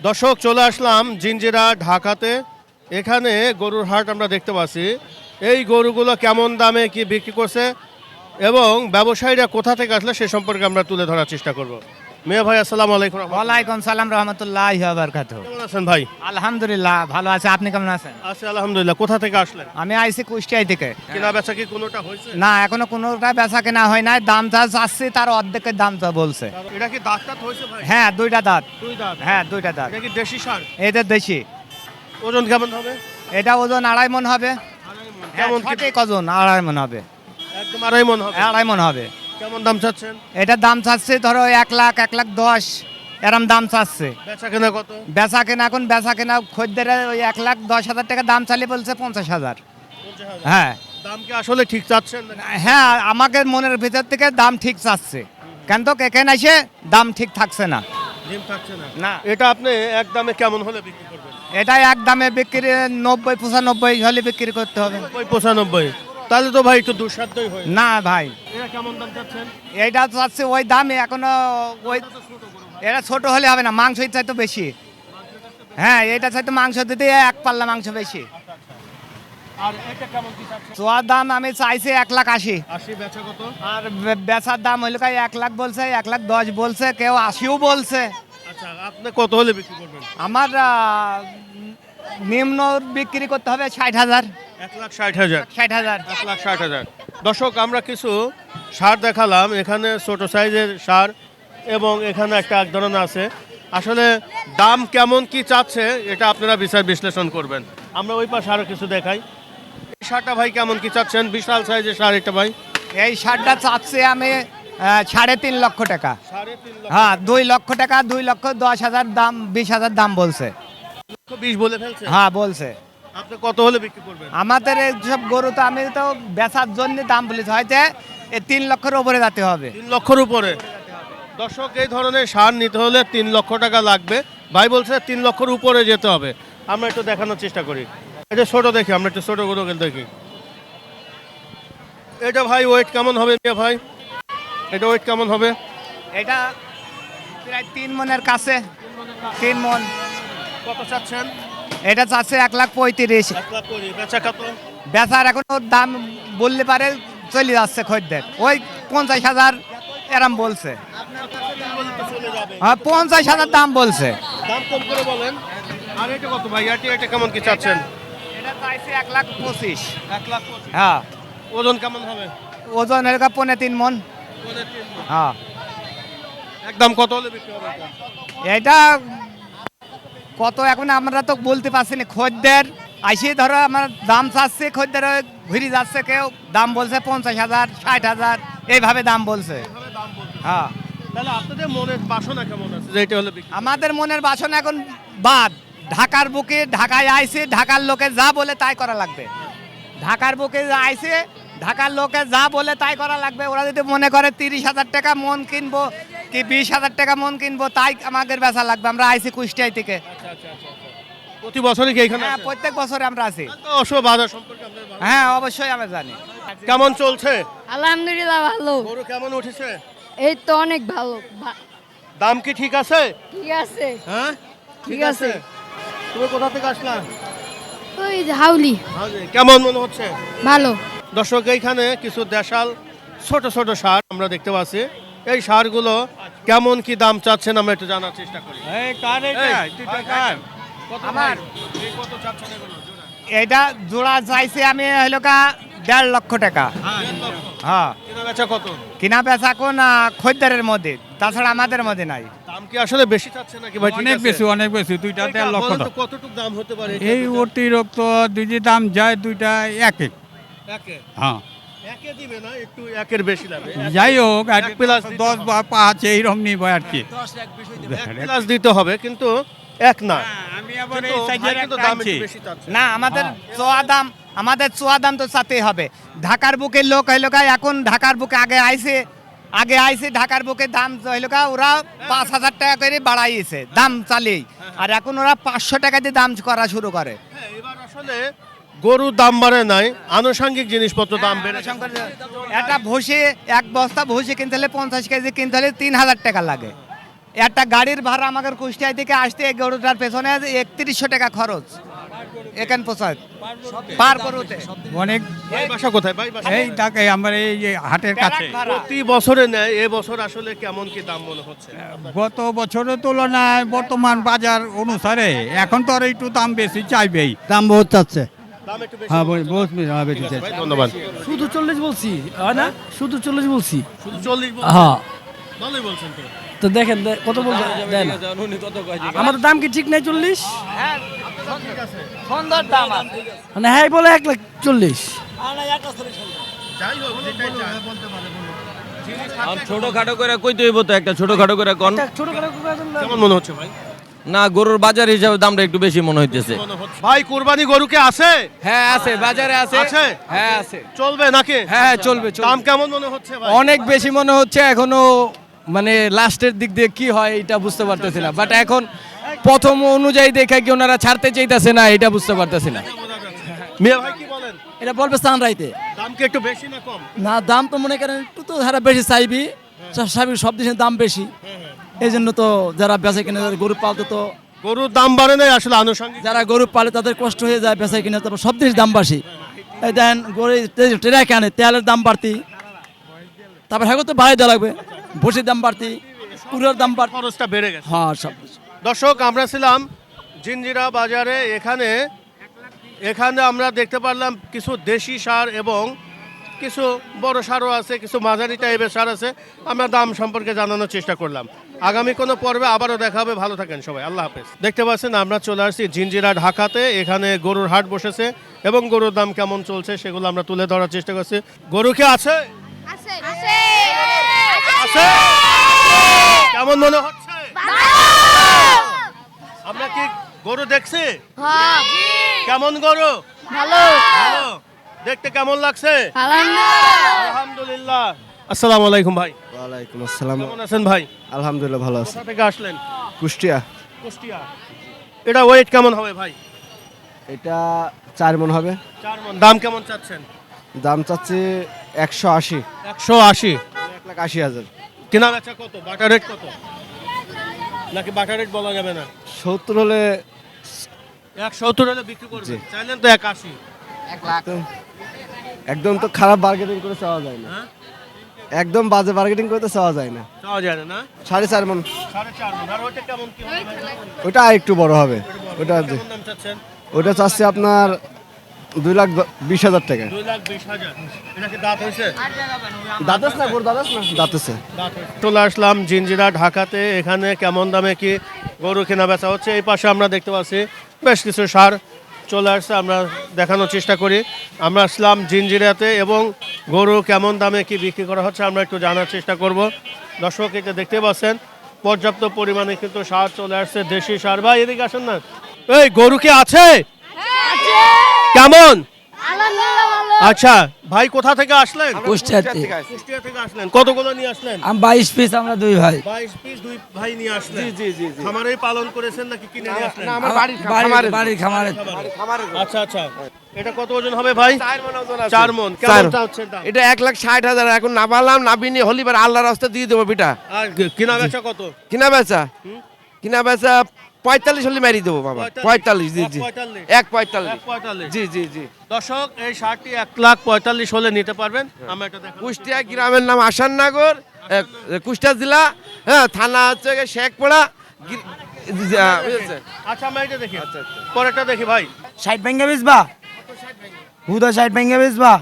দর্শক চলে আসলাম জিঞ্জিরা ঢাকাতে। এখানে গরুর হাট আমরা দেখতে পাচ্ছি। এই গরুগুলো কেমন দামে কি বিক্রি করছে এবং ব্যবসায়ীরা কোথা থেকে আসলে সে সম্পর্কে আমরা তুলে ধরার চেষ্টা করব। মিয়া ভাই আসসালামু আলাইকুম। ওয়ালাইকুম সালাম রহমতুল্লাহি ওয়া বারাকাতুহু। কেমন আছেন ভাই? আলহামদুলিল্লাহ ভালো আছে, আপনি কেমন আছেন? আছি আলহামদুলিল্লাহ। কোথা থেকে আসলেন? আমি আইছি কুষ্টিয়া থেকে। কেনা বেচা কি কোনোটা হয়েছে? না এখনো কোনোটা বেচা কেনা হয় নাই, দাম যা চাচ্ছি তার অর্ধেকের দাম তো বলছে। এটা কি দাঁত হয়েছে ভাই? হ্যাঁ দুইটা দাঁত। দুই দাঁত। হ্যাঁ দুইটা দাঁত। এটা কি দেশি সার? এটা দেশি। ওজন কেমন হবে? এটা ওজন 2.5 মণ হবে। কেমন কি? সঠিক ওজন 2.5 মণ হবে। একদম 2.5 মণ হবে। 2.5 মণ হবে। কেমন দাম চাচ্ছেন? এটার দাম চাচ্ছে ধরো 1 লাখ 1,10,000 এরম দাম চাচ্ছে। বেচা কেনা কত? বেচা কেনা এখন বেচা কেনা খদ্দের ওই 1,10,000 টাকা দাম চালিয়ে বলছে 50,000। 50,000। হ্যাঁ দাম কি আসলে ঠিক চাচ্ছেন নাকি? হ্যাঁ আমাকে মনের ভিতর থেকে দাম ঠিক চাচ্ছে, কিন্তু এখানে এসে দাম ঠিক থাকছে না। ডিম থাকছে না। না এটা আপনি এক দামে কেমন হলে বিক্রি করবেন? এটা এক দামে বিক্রি 90-95 হলে বিক্রি করতে হবে। ওই 95। তাহলে তো ভাই একটু দুঃসাধ্যই হয়। না ভাই এটা কেমন দাম চাচ্ছেন? এইটা চাচ্ছে ওই দামে এখনো ওই এটা ছোট হলে হবে না, মাংস চাই তো বেশি। হ্যাঁ এটা চাই তো মাংস দিতে 1 পাল্লা মাংস বেশি। আর এটা কেমন কি চাচ্ছেন? চোয়ার দাম আমি চাইছি 1,80,000 80। বেচা কত? আর বেচার দাম হইলো 1 লাখ বলছে, 1,10,000 বলছে, কেউ 80ও বলছে। আচ্ছা আপনি কত হলে বিক্রি করবেন? আমার নিম্ন বিক্রি করতে হবে 60,000। 1,60,000। 60,000। 1,60,000। দর্শক আমরা কিছু সার দেখালাম, এখানে ছোট সাইজের সার এবং এখানে একটা এক ধরনের আছে। আসলে দাম কেমন কি চাচ্ছে এটা আপনারা বিচার বিশ্লেষণ করবেন। আমরা ওই পাশে আরো কিছু দেখাই। এই সারটা ভাই কেমন কি চাচ্ছেন? বিশাল সাইজের সার এটা ভাই। এই শার্টটা চাচ্ছি আমি 3.5 লক্ষ টাকা। 3.5 হ্যাঁ 2 লক্ষ টাকা, 2,10,000 দাম, 20,000 দাম বলছে। লক্ষ 20 বলে ফেলছে। হ্যাঁ বলছে। আপনি কত হলে বিক্রি করবেন? আমাদের এইসব গরু তো আমি তো বেচার জন্য দাম বলেছি, হয়তো 3 লক্ষের উপরে যেতে হবে। 3 লক্ষের উপরে। দর্শক এই ধরনের সার নিতে হলে 3 লক্ষ টাকা লাগবে। ভাই বলছে 3 লক্ষের উপরে যেতে হবে। আমরা একটু দেখানোর চেষ্টা করি। এটা ছোট দেখি, আমরা একটু ছোট গরু দেখি। এটা ভাই ওয়েট কেমন হবে মিয়া ভাই? এটা ওয়েট কেমন হবে? এটা প্রায় 3 মণের কাছে। 3 মণ। কত চাচ্ছেন? এটা চাচ্ছে 1,35,000। 1,20,000। বেচা কত? বেচার এখন ওর দাম বললে পারে চলে যাচ্ছে খদ্দের, ওই 50,000 এরম বলছে। চলে যাবে। হ্যাঁ 50,000 দাম বলছে। দাম কম করে বলেন। আর এটা কত ভাই? এটা কেমন কি চাচ্ছেন? এটা চাইছে 1,25,000। 1,25,000। হ্যাঁ ওজন কেমন হবে? ওজন এলাকা 3.5 মণ। হ্যাঁ একদম কত হলে বিক্রি হবে এটা? এটা কত এখন আমরা তো বলতে পারছি না, খদ্দের আইসি ধরো আমার দাম চাচ্ছে, খদ্দের ঘুরে যাচ্ছে, কেউ দাম বলছে 50,000 60,000 এইভাবে দাম বলছে। এভাবে দাম বলতে। হ্যাঁ তাহলে আপনাদের মনের বাসনা কেমন আছে যে এটা হলে বিক্রি? আমাদের মনের বাসনা এখন বাদ, ঢাকার বুকে ঢাকায় আইছে, ঢাকার লোকে যা বলে তাই করা লাগবে। ঢাকার বুকে আইছে, ঢাকার লোকে যা বলে তাই করা লাগবে। ওরা যদি মনে করে 30,000 টাকা মন কিনবো কি 20,000 টাকা মন কিনবো, তাই আমাদের বেচা লাগবে। আমরা আইছি কুষ্টিয়া থেকে। আচ্ছা। প্রতি বছরই কি এখানে হ্যাঁ আসেন? প্রত্যেক বছরে আমরা আছি। তো অবশ্য বাজার সম্পর্কে আপনার ভালো। হ্যাঁ অবশ্যই আমরা জানি। কেমন চলছে? আলহামদুলিল্লাহ ভালো। গরু কেমন উঠেছে? এই তো অনেক ভালো। দাম কি ঠিক আছে? ঠিক আছে। হ্যাঁ ঠিক আছে। তুমি কোথা থেকে আসলা? ওই যে হাউলি। কেমন মনে হচ্ছে? ভালো। দর্শক এইখানে কিছু দেশাল ছোট ছোট সার আমরা দেখতে পাচ্ছি। এই সারগুলো কেমন কি দাম চাচ্ছেন আমরা একটু জানার চেষ্টা করি। এই, কত আমার? ভাই? এই কত চাচ্ছেন এগুলো জোড়া? এটা জোড়া চাইছি আমি হলো 1.5 লক্ষ টাকা। 1.5 লক্ষ। হ্যাঁ কেনা বেচা কত? কিনা বেচা কোন খদ্দারের মধ্যে, তাছাড়া আমাদের মধ্যে নাই। দাম কি আসলে বেশি চাচ্ছে নাকি ভাই? ঠিক অনেক আছে? বেশি, অনেক বেশি। দুইটা এইটা 1.5 লক্ষ বলেন তো টাকা। কতটুকু দাম হতে পারে? এই অতিরিক্ত দুই দাম যায়, দুইটা এক এক। একে হ্যাঁ একে দিবে না, একটু একের বেশি লাগবে। যাই হোক এক প্লাস দিতে 10 হবে। বা 5 এইরকম নিব আর কি। এক প্লাস দিতে হবে কিন্তু এক না। আমি আবার কিন্তু এই ভাই সাইজের কিন্তু একটা দাম আনছি। একটু বেশি চাচ্ছে। না আমাদের চোয়া দাম তো চাতেই হবে। ঢাকার বুকের লোক হইলো এখন ঢাকার বুকে আগে আইছে ঢাকার বুকে দাম হইলো ওরা 5,000 টাকা করে বাড়াইছে দাম চালিয়ে, আর এখন ওরা 500 টাকা দিয়ে দাম করা শুরু করে। হ্যাঁ, এবার আসলে গরুর দাম বাড়ে নাই, আনুষঙ্গিক জিনিসপত্র দাম বেড়ে একটা ভুসি, এক বস্তা ভুসি কিনতে হলে 50 কেজি কিনতে হলে 3,000 টাকা লাগে। একটা গাড়ির ভাড়া আমাদের কুষ্টিয়া থেকে আসতে এই গরুটার পেছনে 3100 টাকা খরচ এখান পৌঁছায় পার গরুতে। অনেক ভাই বাসা কোথায় ভাই বাসা এই তাকে আমার এই যে হাটের কাছে ভাড়া। প্রতি বছরে নেয় এ বছর আসলে কেমন কি দাম মনে হচ্ছে? গত বছরের তুলনায় বর্তমান বাজার অনুসারে এখন তো আর একটু দাম বেশি চাইবেই। দাম বহুত চাচ্ছে। দাম একটু বেশি হ্যাঁ মনে হচ্ছে। বহুত বেশি ঠিক আছে চাচ্ছে। ভাই, ধন্যবাদ। শুধু 40 বলছি হয় না শুধু 40 বলছি শুধু 40 বলছেন? হ্যাঁ ভালোই বলছেন তো। তো দেখেন কত বলতে দেয় না আমাদের দাম কি ঠিক নাই 40 হ্যাঁ, সুন্দর দাম আছে। মানে হ্যাঁ বলে 1,40,000 যাই হোক, যেটাই চায় বলতে পারে, বলুন। জিনিস থাকলে ছোটখাটো করে কইতে হইব তো একটা ছোটখাটো করে কোন ছোট করে কেমন মনে হচ্ছে ভাই? না গরুর বাজার হিসাবে দামটা একটু বেশি মনে হইতেছে। মনে হচ্ছে। ভাই কুরবানি গরুকে আছে? হ্যাঁ আছে বাজারে আছে আছে? হ্যাঁ আছে চলবে নাকি? হ্যাঁ চলবে দাম কেমন মনে হচ্ছে ভাই? অনেক বেশি মনে হচ্ছে এখনো মানে লাস্টের দিক দিয়ে কি হয় এটা বুঝতে পারতেছি না বাট এখন প্রথম অনুযায়ী দেখে কি ওনারা ছাড়তে চাইতেছে না এটা বুঝতে পারতেছি না। মিয়া ভাই কি বলেন? এটা বলবে স্থান রাইতে দাম কি একটু বেশি না কম? না দাম তো মনে করেন একটু তো যারা বেশি চাইবি স্বাভাবিক সব জিনিসের দাম বেশি এই জন্য তো যারা বেচে কিনে যারা গরু পালতে তো গরুর দাম বাড়ে নাই আসলে আনুষঙ্গিক। যারা গরু পালে তাদের কষ্ট হয়ে যায় বেচে কিনে তারপর সব জিনিস দাম বেশি এই দেন গরু ট্রেরা কেনে তেলের দাম বাড়তি তারপর হ্যাঁ তো বাড়াই দেওয়া লাগবে ভুসির দাম বাড়তি কুড়ের দাম বাড়তি খরচটা বেড়ে গেছে। হ্যাঁ সব দর্শক আমরা ছিলাম জিঞ্জিরা বাজারে। এখানে আমরা দেখতে পারলাম কিছু দেশি সার এবং কিছু বড় সারও আছে, কিছু মাঝারি টাইপের সার আছে। আমরা দাম সম্পর্কে জানানোর চেষ্টা করলাম। আগামী কোনো পর্বে আবারও দেখা হবে। ভালো থাকেন সবাই, আল্লাহ হাফেজ। দেখতে পাচ্ছেন আমরা চলে আসছি জিঞ্জিরা ঢাকাতে। এখানে গরুর হাট বসেছে এবং গরুর দাম কেমন চলছে সেগুলো আমরা তুলে ধরার চেষ্টা করছি। গরু কি আছে? আছে? কেমন মনে হচ্ছে? আমরা কি গরু দেখছি? হ্যাঁ কেমন গরু? ভালো ভালো। দেখতে কেমন লাগছে? আলহামদুলিল্লাহ আলহামদুলিল্লাহ। আসসালামু আলাইকুম ভাই, ওয়ালাইকুম আসসালাম। কেমন আছেন ভাই? আলহামদুলিল্লাহ ভালো আছি। কোথা থেকে আসলেন? কুষ্টিয়া। কুষ্টিয়া। এটা ওয়েট কেমন হবে ভাই? এটা 4 মণ হবে। 4 মণ। দাম কেমন চাচ্ছেন? দাম চাচ্ছি 180। 180। 1,80,000। কেনা বেচা কত? বাটার রেট কত? নাকি বাটার রেট বলা যাবে না? 70 হলে 170 হলে বিক্রি করবেন। জি। চাইলেন তো 180। একদম তো খারাপ বার্গেটিং করে চাওয়া যায় না। হ্যাঁ? একদম বাজে বার্গেটিং করে তো চাওয়া যায় না। চাওয়া যায় না, না? 4.5 মণ। 4.5 মণ। আর ওইটা কেমন কি হবে ভাই? ওটা একটু বড় হবে। ওটা কেমন দাম চাচ্ছেন? ওটা চাচ্ছি আপনার 2,20,000 টাকা। 2,20,000। এটা কি দাঁত হয়েছে? দাঁতাস না গরু দাঁতাস না দাঁতেছে। চলে আসলাম জিঞ্জিরা ঢাকাতে। এখানে কেমন দামে কি গরু কেনা বেচা হচ্ছে। এই পাশে আমরা দেখতে পাচ্ছি বেশ কিছু সার চলে আসছে, আমরা দেখানোর চেষ্টা করি। আমরা আসলাম জিঞ্জিরাতে এবং গরু কেমন দামে কি বিক্রি করা হচ্ছে আমরা একটু জানার চেষ্টা করব। দর্শক এটা দেখতে পাচ্ছেন পর্যাপ্ত পরিমাণে কিন্তু সার চলে আসছে, দেশি সার। ভাই এদিকে আসেন না। এই গরু কি আছে? কেমন? আলহামদুলিল্লাহ ভালো আচ্ছা ভাই, কোথা থেকে আসলেন? কুষ্টিয়াতে কুষ্টিয়া থেকে আসলেন। কতগুলো নিয়ে আসলেন? আমি 22 পিস আমরা দুই ভাই 22 পিস দুই ভাই নিয়ে আসলেন। জি জি জি। খামারেই পালন করেছেন নাকি কিনে নিয়ে আসলেন? বাড়ির খামারে আচ্ছা আচ্ছা। এটা কত ওজন হবে ভাই? 4 মণ ওজন আছে। 4 মণ। কেমন চাচ্ছেন দাম? এটা 1,60,000 এখন না পারলাম না বিনি হলিবার আল্লাহর রাস্তা দিয়ে দেবো বিটা। আর কিনা বেচা কত? কিনা বেচা 45 হলে মারি দেবো বাবা। 45 জি জি 1,45 1.45। জি জি জি। দর্শক এই শার্টটি 1,45,000 হলে নিতে পারবেন। আমরা এটা দেখাবো। কুষ্টিয়া গ্রামের নাম আসাননগর, কুষ্টিয়া জেলা, হ্যাঁ থানা হচ্ছে শেখপাড়া। বুঝেছেন? আচ্ছা আমরা এটা দেখি। পরেরটা দেখি ভাই। 60 ভেঙে বেচবা হুদা 60 ভেঙে বেচবা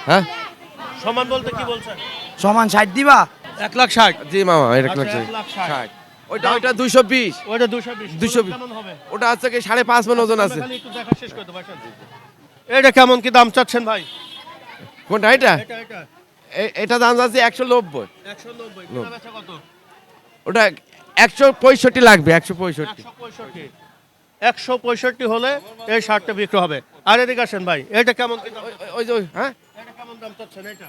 হ্যাঁ সমান বলতে কি বলছেন? সমান 60 দিবা 1,60,000। জি মামা এটা আচ্ছা, লাগছে 1,60,000। ওইটা 220। ওইটা 220। 220 কেমন হবে? ওটা আছে কি 5.5 মণ ওজন আছে। খালি একটু দেখা শেষ করে দেবো। এটা কেমন কি দাম চাচ্ছেন ভাই? কোনটা এটা? এটা এটা দাম আছে 190। 190। কিনা বেচা কত? ওটা 165 লাগবে। 165। 165 হলে এই শার্টটা বিক্রি হবে। আর এদিকে আসেন ভাই, এটা কেমন কি দাম? ওই যে হ্যাঁ এটা কেমন দাম চাচ্ছেন? এটা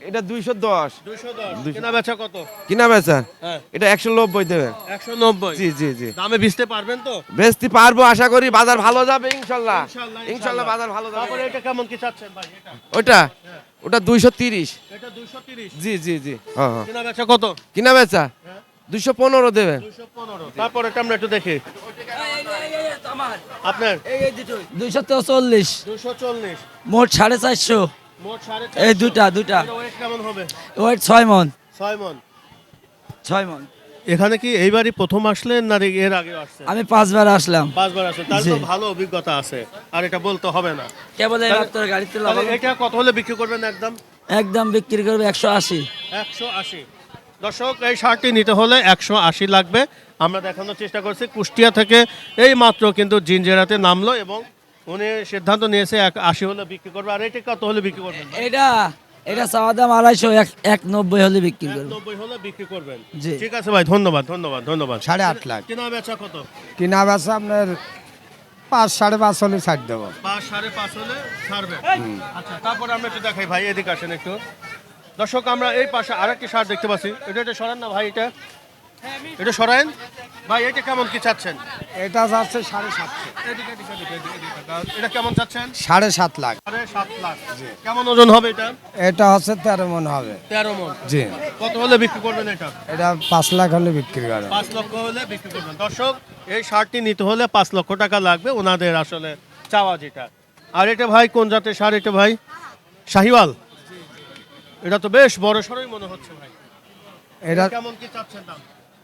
এটা 210 210 কেনা বেচা কত? কিনা বেচা হ্যাঁ এটা 190 দেবে 190। জি জি জি দামে বেচতে পারবেন তো? বেচতে পারবো আশা করি বাজার ভালো যাবে ইনশাল্লাহ ইনশাআল্লাহ, ইনশাল্লাহ বাজার ভালো যাবে তারপরে এটা কেমন কি চাচ্ছেন ভাই এটা? ওটা ওটা 230 এটা 230। জি জি জি হ্যাঁ হ্যাঁ কেনা বেচা কত? কিনা বেচা 215 দেবে 215। তারপর এটা আমরা একটু দেখি আপনার 240 240। মোট 450 মোট 450। এই দুটা এটা ওয়েট কেমন হবে? ওয়েট 6 মন 6 মণ। 6 মন। এখানে কি এইবারই প্রথম আসলেন না এর আগে আসছেন? আমি 5 বার আসলাম। 5 বার আসছেন, তাহলে তো জি। ভালো অভিজ্ঞতা আছে। আর এটা বলতে হবে না। কেবল এই তাহলে- মাত্র গাড়িতে তাহলে লাগাবো। এটা কত হলে বিক্রি করবেন একদম? একদম বিক্রি করবে 180। 180। দর্শক এই শার্টটি নিতে হলে 180 লাগবে। আমরা দেখানোর চেষ্টা করছি কুষ্টিয়া থেকে এই মাত্র কিন্তু জিঞ্জেরাতে নামলো এবং উনি সিদ্ধান্ত নিয়েছে 80 হলে বিক্রি করবে। আর এটা কত হলে বিক্রি করবেন? এটা চাওয়া দাম 250, 190 হলে বিক্রি করবে। 90 হলে বিক্রি করবেন। জি। ঠিক আছে ভাই, ধন্যবাদ ধন্যবাদ ধন্যবাদ। 8.5 লাখ কেনা বেচা কত? কিনা বেচা আপনার 5 5.5 হলে ছাড় দেবো। 5 5.5 হলে ছাড়বে। আচ্ছা, তারপরে আমরা একটু দেখাই ভাই, এদিকে আসেন একটু। দর্শক আমরা এই পাশে আরেকটি শার্ট দেখতে পাচ্ছি। এটা সরান না ভাই, এটা সরায়েন ভাই। এটা কেমন কি চাচ্ছেন? এটা যাচ্ছে 7.5। এদিকে, এদিকে, এদিকে, এদিকে তাকান। এটা কেমন চাচ্ছেন? 7.5 লাখ। 7.5 লাখ। কেমন ওজন হবে এটা? এটা হচ্ছে 13 মন হবে। 13 মণ। জি। কত হলে বিক্রি করবেন এটা? এটা 5 লাখ হলে বিক্রি করে। 5 লক্ষ হলে বিক্রি করবেন। দর্শক এই শার্টটি নিতে হলে 5 লক্ষ টাকা লাগবে ওনাদের আসলে চাওয়া যেটা। আর এটা ভাই কোন জাতের শার্ট এটা ভাই? শাহিওয়াল। এটা তো বেশ বড় সড়ই মনে হচ্ছে ভাই। এটা কেমন কি চাচ্ছেন দাম?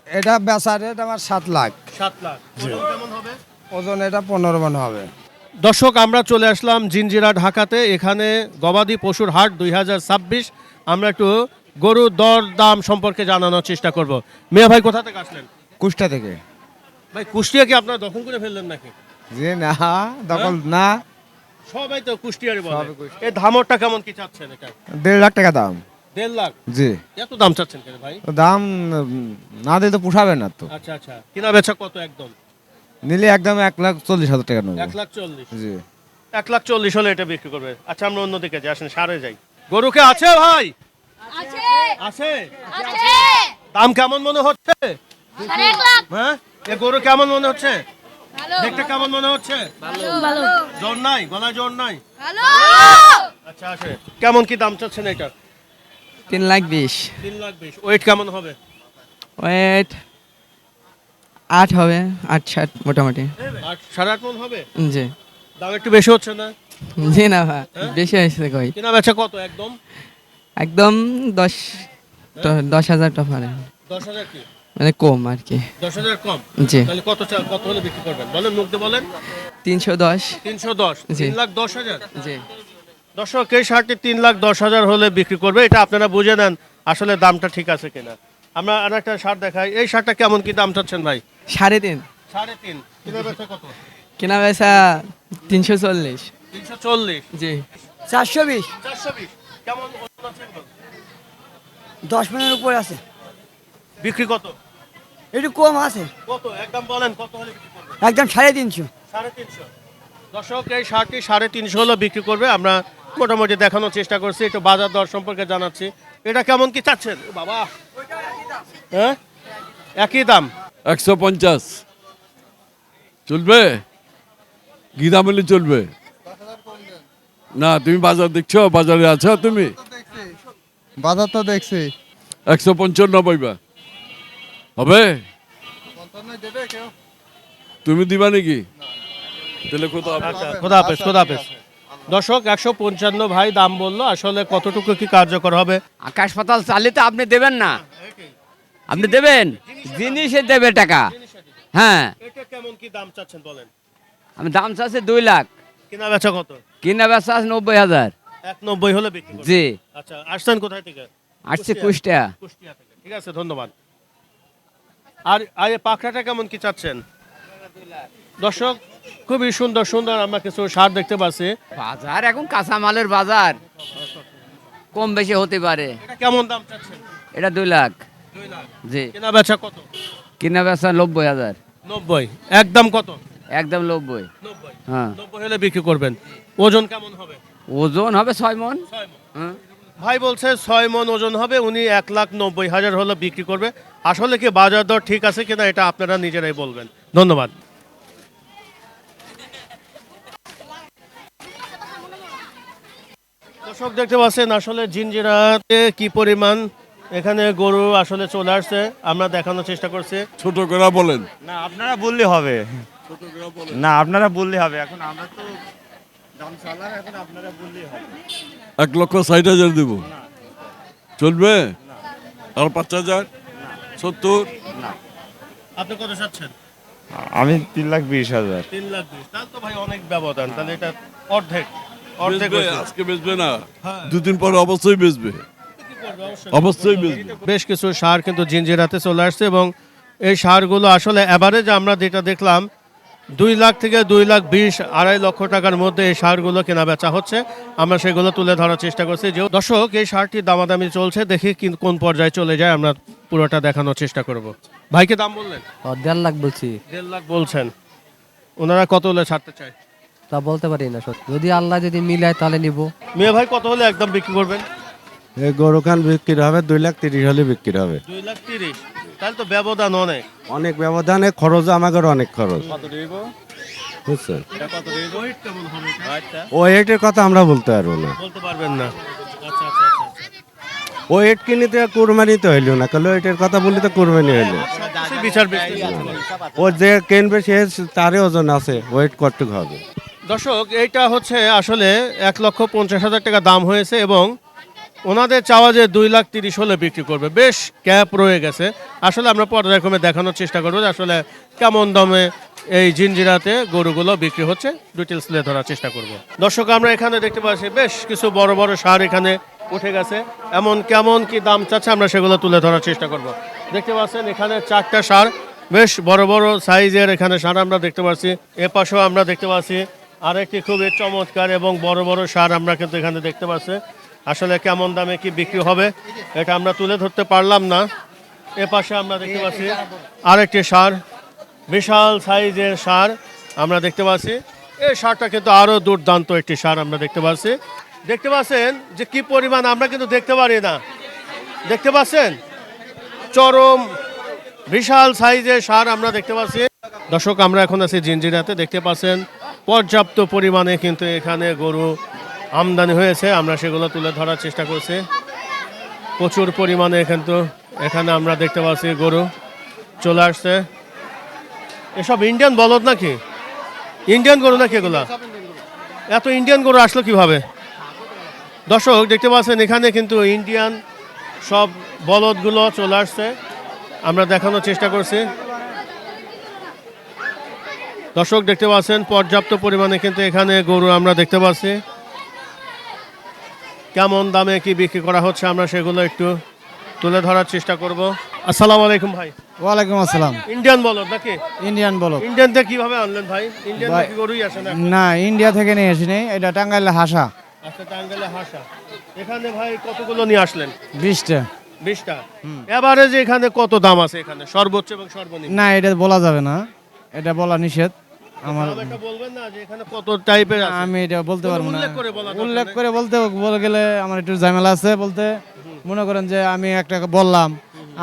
এটা বেচা রেট আমার 7 লাখ। 7 লাখ। ওজন কেমন হবে? ওজন এটা 15 মন হবে। দর্শক আমরা চলে আসলাম জিঞ্জিরা ঢাকাতে। এখানে গবাদি পশুর হাট 2026। আমরা একটু গরুর দর দাম সম্পর্কে জানানোর চেষ্টা করব। মিয়া ভাই কোথা থেকে আসলেন? কুষ্টা থেকে। ভাই কুষ্টিয়া কি আপনারা দখল করে ফেললেন নাকি? জি না, দখল না। সবাই তো কুষ্টিয়ারই বলে। এই ধামরটা কেমন কি চাচ্ছেন এটা? 1.5 লাখ টাকা দাম। 1.5 লাখ। জি। এত দাম চাচ্ছেন কেন ভাই? দাম না দিলে তো পোষাবে না তো। আচ্ছা আচ্ছা, কিনা বেচা কত একদম? নিলে একদম 1,40,000 টাকা নেবো। 1,40,000। জি। 1,40,000 হলে এটা বিক্রি করবে। আচ্ছা আমরা অন্যদিকে যাই, আসেন সারে যাই। গরুকে আছে ভাই? আছে আছে। আছে দাম কেমন মনে হচ্ছে? 1.5 লাখ। হ্যাঁ, এ গরু কেমন মনে হচ্ছে? ভালো দেখতে কেমন মনে হচ্ছে? ভালো জোর নাই, গলায় জোর নাই। ভালো। আচ্ছা আসে, কেমন কি দাম চাচ্ছেন এটা? 3,20,000 3,20,000। ওয়েট কেমন হবে? ওয়েট 8 হবে, 8-7 মোটামুটি। 8.5 মণ হবে। জি দাম একটু বেশি হচ্ছে না? জি না ভাই, বেশি হয়েছে কই। কিনা বেচা কত একদম? একদম 10,000 টাকা পারে, 10,000 কি? মানে কম আর কি। 10,000 কম? জি। তাহলে কত হলে বিক্রি করবেন বলেন, মুখ দিয়ে বলেন। 310। 310। জি। 3,10,000। জি দর্শক এই শার্টটি 3,10,000 হলে বিক্রি করবে। এটা আপনারা বুঝে নেন আসলে দামটা ঠিক আছে কিনা। আমরা আরেকটা শার্ট দেখাই। এই শার্টটা কেমন কি দাম চাচ্ছেন ভাই? 3.5। 3.5। কিনা বেচা কত? কেনা বেচা 340। 340। জি 420। 420। কেমন ওজন আছে এগুলো? 10 মনের উপরে আছে। বিক্রি কত? একটু কম আছে, কত একদম বলেন, কত হলে বিক্রি করবে? একদম 350। 350। দর্শক এই শার্টটি 350 হলে বিক্রি করবে। আমরা মোটামুটি দেখানোর চেষ্টা করছি, একটু বাজার দর সম্পর্কে জানাচ্ছি। এটা কেমন কি চাচ্ছেন? ও বাবা, হ্যাঁ একই দাম। 150 চলবে? কি দাম হলে চলবে? না তুমি বাজার দেখছো? বাজারে আছো তুমি? বাজার তো দেখছি। 155 পাইবা হবে? তুমি দিবা নাকি? তাহলে কত? আচ্ছা, খোদা হাফেজ, খোদা হাফেজ। দর্শক 155 ভাই দাম বললো। আসলে কতটুকু কি কার্যকর হবে? আকাশ পাতাল চালে তো আপনি দেবেন না, আপনি দেবেন জিনিসে দেবে টাকা। হ্যাঁ, এটা কেমন কি দাম চাচ্ছেন বলেন? আমি দাম চাচ্ছি 2 লাখ, কিনা বেচা কত? কিনা বেচা আছে 90,000। 190 হলে বিক্রি করবে। জি। আচ্ছা, আসছেন কোথায় থেকে? আসছে কুষ্টিয়া। কুষ্টিয়া থেকে। ঠিক আছে, ধন্যবাদ। আর আর এই পাখরাটা কেমন কি চাচ্ছেন? দর্শক খুবই সুন্দর সুন্দর আমরা কিছু সার দেখতে পাচ্ছি। বাজার এখন কাঁচামালের বাজার, কম বেশি হতে পারে। এটা কেমন দাম চাচ্ছেন? এটা 2 লাখ। 2 লাখ। জি। কিনা বেচা কত? কিনা বেচা 90,000। 90। একদম কত? একদম 90। 90। হ্যাঁ, 90 হলে বিক্রি করবেন। ওজন কেমন হবে? ওজন হবে 6 মন। 6 মণ। হ্যাঁ, ভাই বলছে 6 মন ওজন হবে, উনি 1,90,000 হলে বিক্রি করবে। আসলে কি বাজার দর ঠিক আছে কিনা এটা আপনারা নিজেরাই বলবেন। ধন্যবাদ। দর্শক দেখতে পাচ্ছেন আসলে জিঞ্জিরাতে কি পরিমাণ এখানে গরু আসলে চলে আসছে, আমরা দেখানোর চেষ্টা করছি। ছোট করে বলেন। না আপনারা বললে হবে, না আপনারা বললে হবে, এখন আমরা তো দাম চালার, এখন আপনারা বললেই হবে। 1,60,000 দিব, চলবে? আর 5,000, 70? আপনি কত চাচ্ছেন? আমি 3,20,000। 3,20,000, তাহলে তো ভাই অনেক ব্যবধান, তাহলে এটা অর্ধেক অর্ধেক বেচবে, হয়েছে। আজকে বেচবে না, 2 দিন পরে অবশ্যই বেচবে, অবশ্যই বেচবে। বেশ কিছু সার কিন্তু জিঞ্জিরাতে চলে আসছে এবং এই সারগুলো আসলে অ্যাভারেজ আমরা যেটা দেখলাম 2 লাখ থেকে 2,20,000, 2.5 লক্ষ টাকার মধ্যে এই সারগুলো কেনা বেচা হচ্ছে। আমরা সেগুলো তুলে ধরার চেষ্টা করছি। যে দর্শক এই সারটির দামাদামি চলছে, দেখি কোন পর্যায়ে চলে যায় আমরা পুরোটা দেখানোর চেষ্টা করব। ভাইকে দাম বললেন? 1.5 লাখ বলছি। 1.5 লাখ বলছেন, ওনারা কত হলে ছাড়তে চায়? তা বলতে পারি না সত্যি, যদি আল্লাহ যদি মিলায় তাহলে নিব। মেয়ে ভাই কত হলে একদম বিক্রি করবেন? এই গরু খান বিক্রি হবে 2,30,000 হলে বিক্রি হবে। 2,30,000, তাহলে তো ব্যবধান অনেক। অনেক ব্যবধানে খরচ, আমাদের অনেক খরচ, বুঝছেন? ওয়েট কেমন হবে এটা? ওয়েটের কথা আমরা বলতে পারবো না, বলতে পারবেন না। আচ্ছা আচ্ছা আচ্ছা। ওয়েট কিনিতে কোরবানিতে হইলো না, কারণ ওয়েটের কথা বললে তো কোরবানি হইলো। সে বিচার বিশ্লেষণ করে। ও যে কিনবে সে তারই ওজন আছে, ওয়েট কতটুকু হবে। দর্শক এইটা হচ্ছে আসলে 1,50,000 টাকা দাম হয়েছে এবং ওনাদের চাওয়া যে 2,30,000 হলে বিক্রি করবে। বেশ ক্যাপ রয়ে গেছে। আসলে আমরা পর্যায়ক্রমে দেখানোর চেষ্টা করবো যে আসলে কেমন দামে এই জিঞ্জিরাতে গরুগুলো বিক্রি হচ্ছে, ডিটেলস তুলে ধরার চেষ্টা করব। দর্শক আমরা এখানে দেখতে পাচ্ছি বেশ কিছু বড় বড় সার এখানে উঠে গেছে, কেমন কি দাম চাচ্ছে আমরা সেগুলো তুলে ধরার চেষ্টা করব। দেখতে পাচ্ছেন এখানে 4টা সার, বেশ বড় বড় সাইজের এখানে সার আমরা দেখতে পাচ্ছি। এ পাশেও আমরা দেখতে পাচ্ছি আরেকটি খুবই চমৎকার এবং বড় বড় সার আমরা কিন্তু এখানে দেখতে পাচ্ছি। আসলে কেমন দামে কি বিক্রি হবে এটা আমরা তুলে ধরতে পারলাম না। এ পাশে আমরা দেখতে পাচ্ছি আরেকটি সার, বিশাল সাইজের সার আমরা দেখতে পাচ্ছি। এই সারটা কিন্তু আরো দুর্দান্ত একটি সার আমরা দেখতে পাচ্ছি। দেখতে পাচ্ছেন যে কি পরিমাণ আমরা কিন্তু দেখতে পারি না, দেখতে পাচ্ছেন চরম বিশাল সাইজের সার আমরা দেখতে পাচ্ছি। দর্শক আমরা এখন আছি জিঞ্জিরাতে, দেখতে পাচ্ছেন পর্যাপ্ত পরিমাণে কিন্তু এখানে গরু আমদানি হয়েছে, আমরা সেগুলো তুলে ধরার চেষ্টা করছি। প্রচুর পরিমাণে কিন্তু এখানে আমরা দেখতে পাচ্ছি গরু চলে আসছে। এসব ইন্ডিয়ান বলদ নাকি? ইন্ডিয়ান গরু নাকি এগুলা? এত ইন্ডিয়ান গরু আসলো কিভাবে? দর্শক দেখতে পাচ্ছেন এখানে কিন্তু ইন্ডিয়ান সব বলদগুলো চলে আসছে, আমরা দেখানোর চেষ্টা করছি। দর্শক দেখতে পাচ্ছেন পর্যাপ্ত পরিমাণে কিন্তু এখানে গরু আমরা দেখতে পাচ্ছি। কেমন দামে কি বিক্রি করা হচ্ছে আমরা সেগুলো একটু তুলে ধরার চেষ্টা করব। আসসালামু আলাইকুম ভাই। ওয়ালাইকুম আসসালাম। ইন্ডিয়ান বলদ নাকি? ইন্ডিয়ান বলো। ইন্ডিয়ান থেকে কিভাবে আনলেন ভাই? ইন্ডিয়ান নাকি গরুই আসে না? না, ইন্ডিয়া থেকে নিয়ে আসিনি, এটা টাঙ্গাইলে হাসা। আচ্ছা, টাঙ্গাইলে হাসা। এখানে ভাই কতগুলো নিয়ে আসলেন? 20টা। 20টা। এভারেজ এখানে কত দাম আছে এখানে সর্বোচ্চ এবং সর্বনিম্ন? না, এটা বলা যাবে না, এটা বলা নিষেধ আমার। দাম একটা বলবেন না যে এখানে কত টাইপের আছে? আমি এটা বলতে পারবো না। উল্লেখ করে বলা দরকার উল্লেখ নেই। করে বলে গেলে আমার একটু ঝামেলা আছে বলতে। মনে করেন যে আমি একটা বললাম,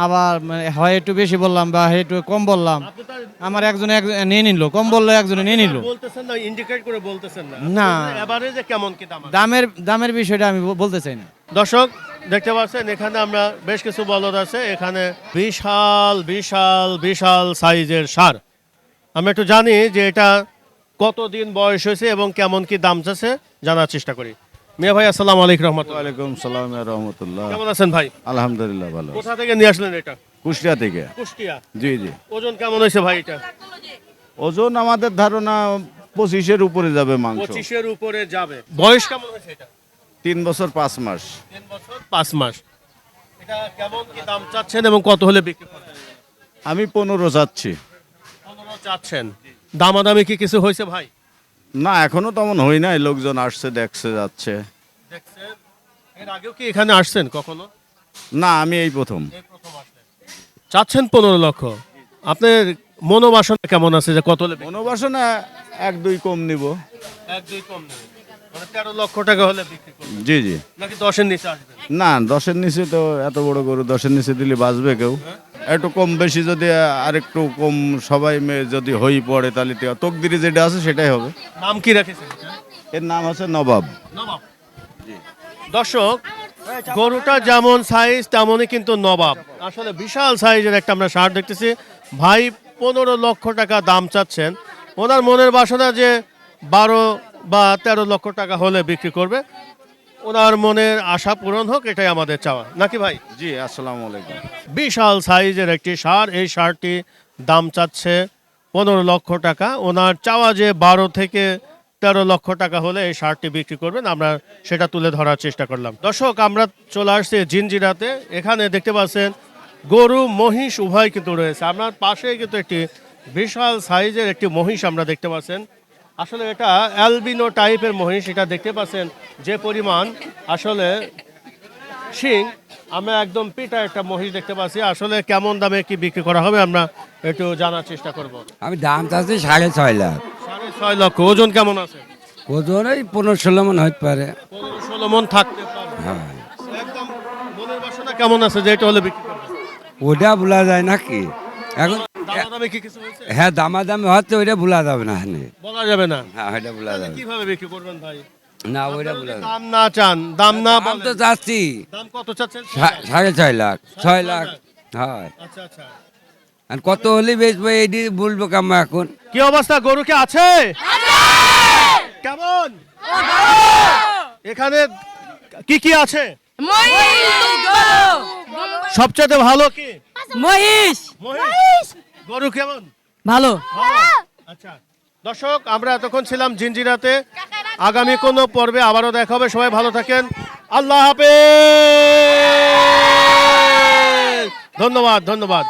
আবার হয় একটু বেশি বললাম বা একটু কম বললাম, আপনি তো আমার একজনে নিয়ে নিল, কম বললে একজনে নিয়ে নিল। বলতেছেন না, ইন্ডিকেট করে বলতেছেন না। না। এভারেজে কেমন কি দাম আছে? দামের বিষয়টা আমি বলতে চাই না। দর্শক দেখতে পাচ্ছেন এখানে আমরা বেশ কিছু বলদ আছে, এখানে বিশাল বিশাল বিশাল সাইজের সার। আমরা একটু জানি যে এটা কতদিন বয়স হয়েছে এবং কেমন কি দাম চাচ্ছে জানার চেষ্টা করি। মিয়া ভাই আসসালামু আলাইকুম রহমতুল্লাহ। ওয়ালাইকুম সালাম রহমতুল্লাহ। কেমন আছেন ভাই? আলহামদুলিল্লাহ ভালো। কোথা থেকে নিয়ে আসলেন এটা? কুষ্টিয়া থেকে। কুষ্টিয়া। জি জি। ওজন কেমন হয়েছে ভাই এটা? ওজন আমাদের ধারণা 25-এর উপরে যাবে মাংস। 25-এর উপরে যাবে। বয়স কেমন হয়েছে এটা? 3 বছর 5 মাস। 3 বছর 5 মাস। এটা কেমন কি দাম চাচ্ছেন এবং কত হলে বিক্রি করবেন? আমি 15 চাচ্ছি। 15 চাচ্ছেন। দামাদামি কি কিছু হয়েছে ভাই? না, এখনো তেমন হই নাই, লোকজন আসছে, দেখছে, যাচ্ছে। দেখছেন? এর আগেও কি এখানে আসছেন কখনো? না, আমি এই প্রথম। এই প্রথম আসলেন। চাচ্ছেন 15 লক্ষ। আপনার মনোবাসনা কেমন আছে যে কত হলে বিক্রি? মনোবাসনা 1-2 কম নিব। 1-2 কম নেবে। মানে 13 লক্ষ টাকা হলে বিক্রি করবেন জি জি নাকি 10-এর নিচে আসবেন? না 10-এর নিচে তো এত বড় গরু 10-এর নিচে দিলে বাঁচবে কেউ একটু কম বেশি যদি আরেকটু কম সবাই যদি হই পড়ে তাহলে তকদিরে যেটা আছে সেটাই হবে। নাম কি রেখেছেন এটা? এর নাম আছে নবাব। নবাব। দর্শক, গরুটা যেমন সাইজ তেমনই কিন্তু নবাব। আসলে বিশাল সাইজের একটা আমরা ষাঁড় দেখতেছি। ভাই 15 লক্ষ টাকা দাম চাচ্ছেন। ওনার মনের বাসনা যে 12 বা 13 লক্ষ টাকা হলে বিক্রি করবে। ওনার মনের আশা পূরণ হোক, এটাই আমাদের চাওয়া, নাকি ভাই? জি, আসসালামু আলাইকুম। বিশাল সাইজের একটি ষাঁড়। এই ষাঁড়টি দাম চাচ্ছে 15 লক্ষ টাকা। ওনার চাওয়া যে 12 থেকে 13 লক্ষ টাকা হলে এই ষাঁড়টি বিক্রি করবেন। আমরা সেটা তুলে ধরার চেষ্টা করলাম। দর্শক, আমরা চলে আসছি জিঞ্জিরাতে। এখানে দেখতে পাচ্ছেন গরু মহিষ উভয় কিন্তু রয়েছে। আপনার পাশে কিন্তু একটি বিশাল সাইজের একটি মহিষ আমরা দেখতে পাচ্ছেন। আসলে এটা অ্যালবিনো টাইপের মহিষ। এটা দেখতে পাচ্ছেন যে পরিমাণ আসলে শিং। আমরা একদম পিটা একটা মহিষ দেখতে পাচ্ছি। আসলে কেমন দামে কি বিক্রি করা হবে আমরা একটু জানার চেষ্টা করব। আমি দাম চাচ্ছি 6.5 লাখ। 6.5 লক্ষ। ওজন কেমন আছে? ওজন ওই 15-16 মন হইতে পারে। 15-16 মন থাকতে পারে। হ্যাঁ, একদম মনের বাসনা কেমন আছে যে এটা হলে বিক্রি করবে? ওটা বলা যায় নাকি এখন? দামাদামি কি কিছু হয়েছে? হ্যাঁ, দামাদামি হচ্ছে, ওইটা বলা যাবে না। বলা যাবে না। হ্যাঁ, ওইটা বলা তাহলে যাবে কিভাবে বিক্রি করবেন ভাই? না, ওইটা আপনারা বলা যদি যাবে দাম না চান, দাম না দাম তো বলেন। চাচ্ছি দাম কত চাচ্ছেন? 6.5 লাখ, 6 লাখ। হ্যাঁ, আচ্ছা আচ্ছা। আর কত হলে বেচবো এইটি বলবো কাম্মা এখন। কি অবস্থা, গরু কি আছে? কেমন? এখানে কি কি আছে? সবচেয়ে ভালো কি? মহিষ মহিষ। গরু কেমন? ভালো। আচ্ছা দর্শক, আমরা এতক্ষণ ছিলাম জিঞ্জিরাতে। আগামী কোনো পর্বে আবারও দেখা হবে। সবাই ভালো থাকেন। আল্লাহ হাফেজ। ধন্যবাদ ধন্যবাদ।